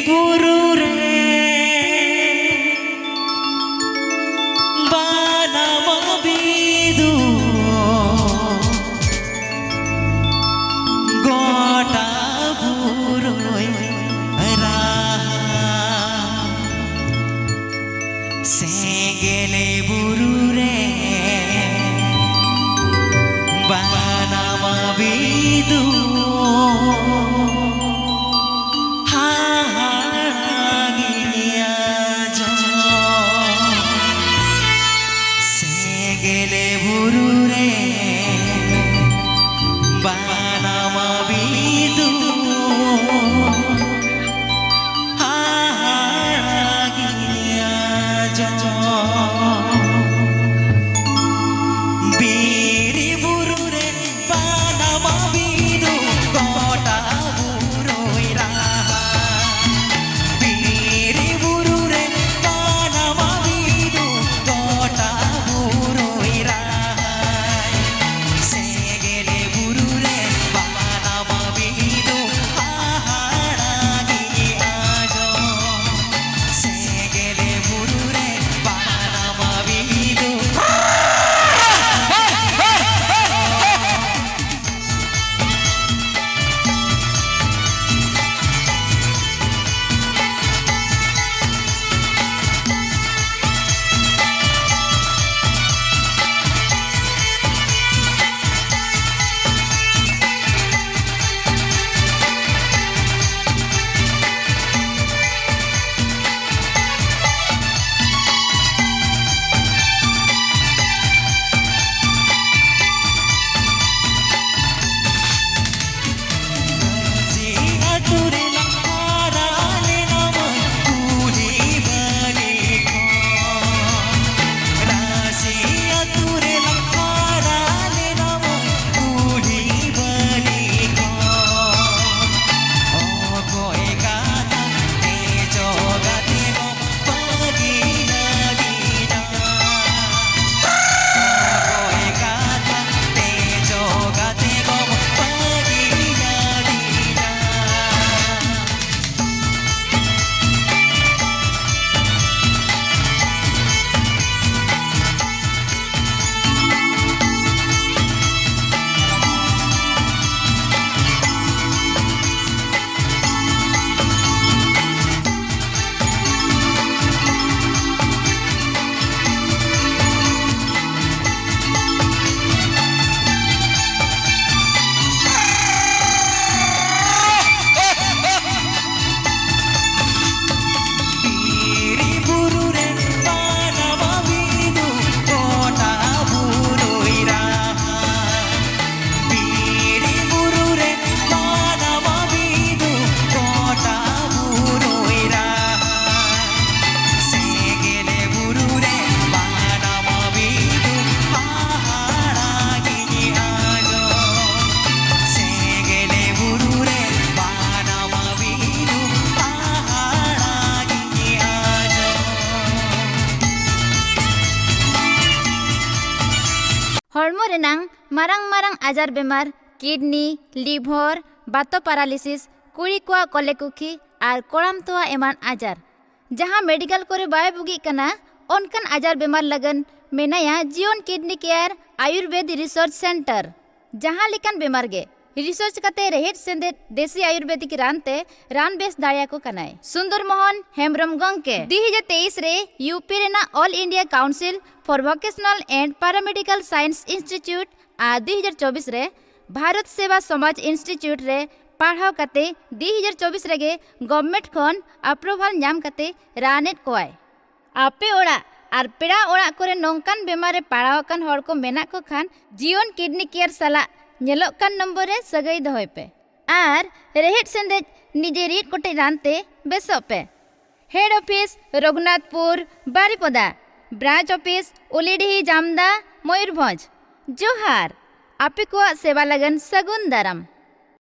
बुरु रे बानाम बिदु गोटा बुरुय राहा सेंगेले बुरु रे बानाम बिदु सेंगेले बुरु रे बानाम बिदु हाहागिया बीरी बुरु रे बानाम बिदु गोटा बुरुय राहा बीरी बुरु रे बानाम बिदु गोटा बुरुय राहा सेंगेले बुरु रे बानाम बिदु हाहागिया सेंगेले बुरु रे बानाम बिदु हड़मो रेनांग मारांग मारांग आजार बेमार किडनी लिभर बातो पैरालिसिस कुड़ी को कलेकुखी और कोड़ाम तोआ एमान आजार जहां मेडिकल करे बाय बुगी कना ओनकन आजार बेमार लगन मेनाया जीवन kidney care Ayurveda research centre जहां लिकन बेमार गे रिसर्च कते रेहेट सेंदे देसी आयुर्वेदिक रानते रान बेस दाड़िया को कनाय सुंदर मोहन हेम्ब्रम गंके 2023 रे यूपी रेना all India council for vocational and paramedical science institute आ 2024 रे भारत सेवा समाज इंस्टीट्यूट रे पढ़ाव कते 2024 रेगे गवर्नमेंट खन अप्रूवल नाम कते रानेट कोय आपे ओड़ा और पेड़ा ओड़ा करे नोंकान बेमार रे पड़ाव कान हड़ को मेना को खान जीवन किडनी केयर सला नेलोकान नंबर रे सगई दहोय पे और रेहेट सेंदे निजे रीड कोटे रानते बेसो पे head office Raghunathpur Baripada branch office Ulidihi Jamda Mayurbhanj जोहार आपे को सेवा लगन सगुन दाराम।